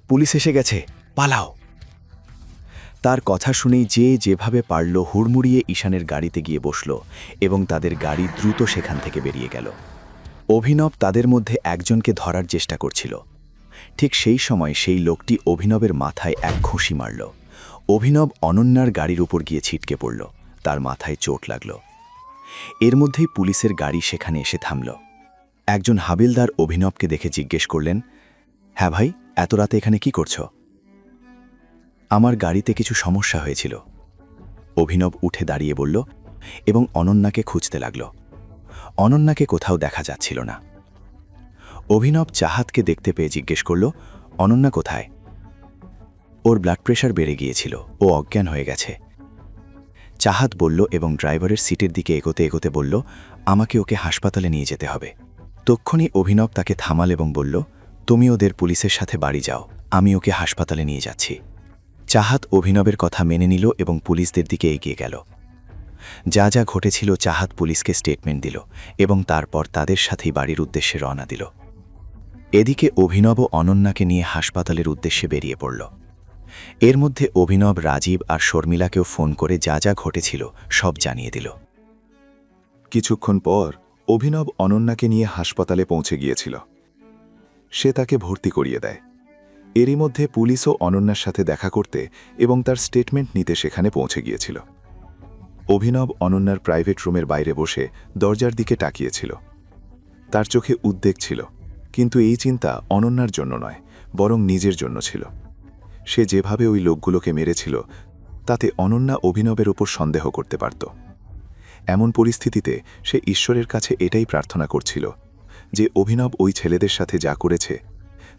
Police এসে গেছে, পালাও। তার কথা শুনেই যে যেভাবে পারল হুড়মুড়িয়ে ঈশানের গাড়িতে গিয়ে বসল এবং তাদের গাড়ি দ্রুত সেখান থেকে বেরিয়ে গেল। অভিনব তাদের মধ্যে একজনকে ধরার চেষ্টা করছিল। ঠিক সেই সময় সেই লোকটি অভিনবের মাথায় এক ঘুষি মারল। অভিনব অনন্যার গাড়ির উপর গিয়ে ছিটকে পড়ল, তার মাথায় চোট লাগল। এর মধ্যেই পুলিশের গাড়ি সেখানে এসে থামল। একজন হাবিলদার অভিনবকে দেখে জিজ্ঞেস করলেন, হ্যাঁ ভাই, এত রাতে এখানে কি করছো? আমার গাড়িতে কিছু সমস্যা হয়েছিল। অভিনব উঠে দাঁড়িয়ে বলল এবং অনন্যাকে খুঁজতে লাগল। অনন্যাকে কোথাও দেখা যাচ্ছিল না। অভিনব চাহাতকে দেখতে পেয়ে জিজ্ঞেস করল, অনন্যা কোথায়? ওর ব্লাড প্রেশার বেড়ে গিয়েছিল, ও অজ্ঞান হয়ে গেছে। চাহাত বলল এবং ড্রাইভারের সিটের দিকে এগোতে এগোতে বলল, আমাকে ওকে হাসপাতালে নিয়ে যেতে হবে। তক্ষুনি অভিনব তাকে থামাল এবং বলল, তুমি ওদের পুলিশের সাথে বাড়ি যাও, আমি ওকে হাসপাতালে নিয়ে যাচ্ছি। চাহাত অভিনবের কথা মেনে নিল এবং পুলিশদের দিকে এগিয়ে গেল। যা যা ঘটেছিল চাহাত পুলিশকে স্টেটমেন্ট দিল এবং তারপর তাদের সাথেই বাড়ির উদ্দেশ্যে রওনা দিল। এদিকে অভিনব অনন্যাকে নিয়ে হাসপাতালের উদ্দেশ্যে বেরিয়ে পড়ল। এর মধ্যে অভিনব রাজীব আর শর্মিলাকেও ফোন করে যা যা ঘটেছিল সব জানিয়ে দিল। কিছুক্ষণ পর অভিনব অনন্যাকে নিয়ে হাসপাতালে পৌঁছে গিয়েছিল। সে তাকে ভর্তি করিয়ে দেয়। এরই মধ্যে পুলিশও অনন্যার সাথে দেখা করতে এবং তার স্টেটমেন্ট নিতে সেখানে পৌঁছে গিয়েছিল। অভিনব অনন্যার প্রাইভেট রুমের বাইরে বসে দরজার দিকে তাকিয়েছিল। তার চোখে উদ্বেগ ছিল, কিন্তু এই চিন্তা অনন্যার জন্য নয়, বরং নিজের জন্য ছিল। সে যেভাবে ওই লোকগুলোকে মেরেছিল তাতে অনন্যা অভিনবের ওপর সন্দেহ করতে পারত। এমন পরিস্থিতিতে সে ঈশ্বরের কাছে এটাই প্রার্থনা করছিল যে অভিনব ওই ছেলেদের সাথে যা করেছে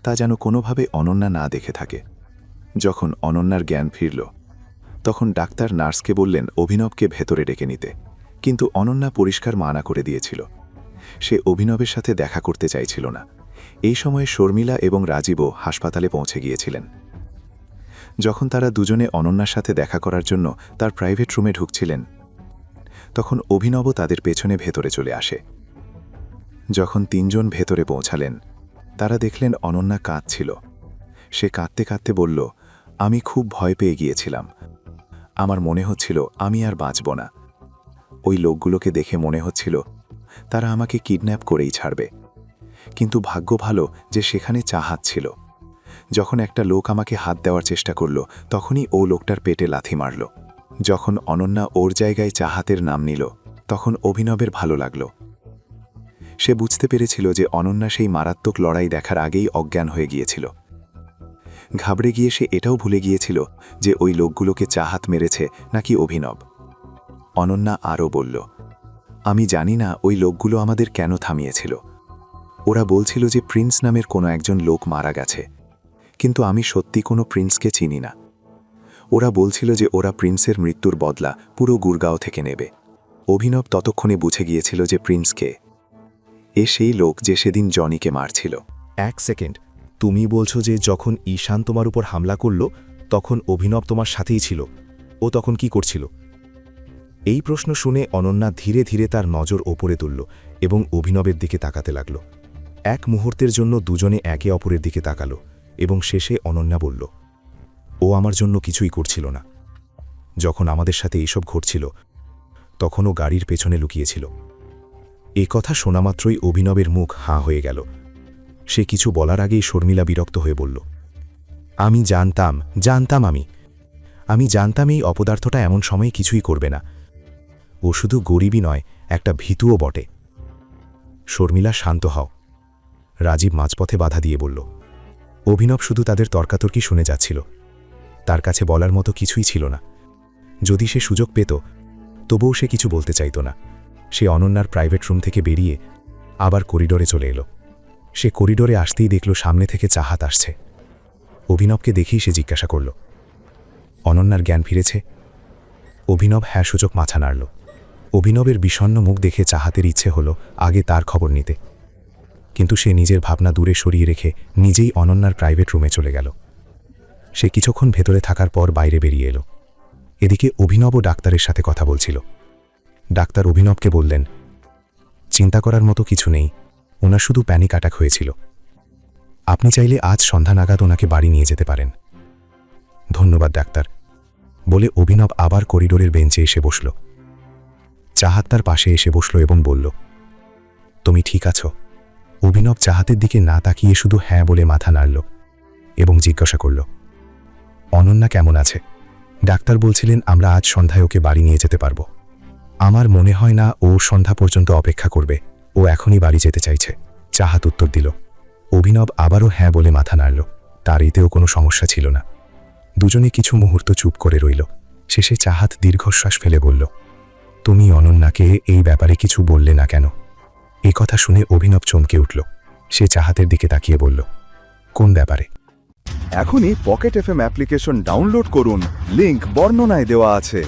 তা যেন কোনোভাবে অনন্যা না দেখে থাকে। যখন অনন্যার জ্ঞান ফিরল তখন ডাক্তার নার্সকে বললেন অভিনবকে ভেতরে ডেকে নিতে, কিন্তু অনন্যা পরিষ্কার মানা করে দিয়েছিল। সে অভিনবের সাথে দেখা করতে চাইছিল না। এই সময়ে শর্মিলা এবং রাজীবও হাসপাতালে পৌঁছে গিয়েছিলেন। যখন তারা দুজনে অনন্যার সাথে দেখা করার জন্য তার প্রাইভেট রুমে ঢুকছিলেন তখন অভিনবও তাদের পেছনে ভেতরে চলে আসে। যখন তিনজন ভেতরে পৌঁছালেন তারা দেখলেন অনন্যা কাঁদছিল। সে কাঁদতে কাঁদতে বলল, আমি খুব ভয় পেয়ে গিয়েছিলাম। আমার মনে হচ্ছিল আমি আর বাঁচব না। ওই লোকগুলোকে দেখে মনে হচ্ছিল তারা আমাকে কিডন্যাপ করেই ছাড়বে। কিন্তু ভাগ্য ভালো যে সেখানে চাহাত ছিল। যখন একটা লোক আমাকে হাত দেওয়ার চেষ্টা করল তখনই ও লোকটার পেটে লাথি মারল। যখন অনন্যা ওর জায়গায় চাহাতের নাম নিল তখন অভিনবের ভালো লাগল। সে বুঝতে পেরেছিল যে অনন্যা সেই মারাত্মক লড়াই দেখার আগেই অজ্ঞান হয়ে গিয়েছিল। ঘাবড়ে গিয়ে সে এটাও ভুলে গিয়েছিল যে ওই লোকগুলোকে চাহাত মেরেছে নাকি অভিনব। অনন্যা আরও বলল, আমি জানি না ওই লোকগুলো আমাদের কেন থামিয়েছিল। ওরা বলছিল যে প্রিন্স নামের কোনো একজন লোক মারা গেছে, কিন্তু আমি সত্যি কোনো প্রিন্সকে চিনি না। ওরা বলছিল যে ওরা প্রিন্সের মৃত্যুর বদলা পুরো গুরগাঁও থেকে নেবে। অভিনব ততক্ষণে বুঝে গিয়েছিল যে প্রিন্সকে। এ সেই লোক যে সেদিন জনিকে মারছিল। এক সেকেন্ড, তুমি বলছো যে যখন ঈশান তোমার উপর হামলা করল তখন অভিনব তোমার সাথেই ছিল? ও তখন কি করছিল? এই প্রশ্ন শুনে অনন্যা ধীরে ধীরে তার নজর ওপরে তুলল এবং অভিনবের দিকে তাকাতে লাগল। এক মুহূর্তের জন্য দুজনে একে অপরের দিকে তাকালো এবং শেষে অনন্যা বলল, ও আমার জন্য কিছুই করছিল না। যখন আমাদের সাথে এইসব ঘটছিল তখন ও গাড়ির পেছনে লুকিয়েছিল। এ কথা শোনামাত্রই অভিনবের মুখ হাঁ হয়ে গেল। সে কিছু বলার আগেই শর্মিলা বিরক্ত হয়ে বলল, আমি জানতাম আমি জানতাম এই অপদার্থটা এমন সময়ে কিছুই করবে না। ও শুধু গরিবই নয়, একটা ভীতুও বটে। শর্মিলা, শান্ত হও। রাজীব মাঝপথে বাধা দিয়ে বলল। অভিনব শুধু তাদের তর্কাতর্কি শুনে যাচ্ছিল। তার কাছে বলার মতো কিছুই ছিল না। যদি সে সুযোগ পেত তবুও সে কিছু বলতে চাইত না। সে অনন্যার প্রাইভেট রুম থেকে বেরিয়ে আবার করিডোরে চলে এলো। সে করিডোরে আসতেই দেখল সামনে থেকে চাহাত আসছে। অভিনবকে দেখেই সে জিজ্ঞাসা করল, অনন্যার জ্ঞান ফিরেছে? অভিনব হ্যাঁ সূচক মাথা নাড়ল। অভিনবের বিষণ্ণ মুখ দেখে চাহাতের ইচ্ছে হলো আগে তার খবর নিতে, কিন্তু সে নিজের ভাবনা দূরে সরিয়ে রেখে নিজেই অনন্যার প্রাইভেট রুমে চলে গেল। সে কিছুক্ষণ ভেতরে থাকার পর বাইরে বেরিয়ে এলো। এদিকে অভিনবও ডাক্তারের সাথে কথা বলছিল। ডাক্তার অভিনবকে বললেন, চিন্তা করার মতো কিছু নেই, ওনার শুধু প্যানিক অ্যাটাক হয়েছিল। আপনি চাইলে আজ সন্ধ্যা নাগাদ ওনাকে বাড়ি নিয়ে যেতে পারেন। ধন্যবাদ ডাক্তার, বলে অভিনব আবার করিডোরের বেঞ্চে এসে বসল। চাহাত তার পাশে এসে বসল এবং বলল, তুমি ঠিক আছো? অভিনব চাহাতের দিকে না তাকিয়ে শুধু হ্যাঁ বলে মাথা নাড়ল এবং জিজ্ঞাসা করল, অনন্যা কেমন আছে? ডাক্তার বলছিলেন আমরা আজ সন্ধ্যায় ওকে বাড়ি নিয়ে যেতে পারবো। আমার মনে হয় না ও সন্ধ্যা পর্যন্ত অপেক্ষা করবে, ও এখনই বাড়ি যেতে চাইছে। চাহাত উত্তর দিল। অভিনব আবারও হ্যাঁ বলে মাথা নাড়ল। তার এতেও কোনো সমস্যা ছিল না। দুজনে কিছু মুহূর্ত চুপ করে রইল। শেষে চাহাত দীর্ঘশ্বাস ফেলে বলল, তুমি অনন্যাকে এই ব্যাপারে কিছু বললে না কেন? এই কথা শুনে অভিনব চমকে উঠল। সে চাহাতের দিকে তাকিয়ে বলল, কোন ব্যাপারে? এখনই পকেট এফএম অ্যাপ্লিকেশন ডাউনলোড করুন, লিংক বর্ণনায় দেওয়া আছে।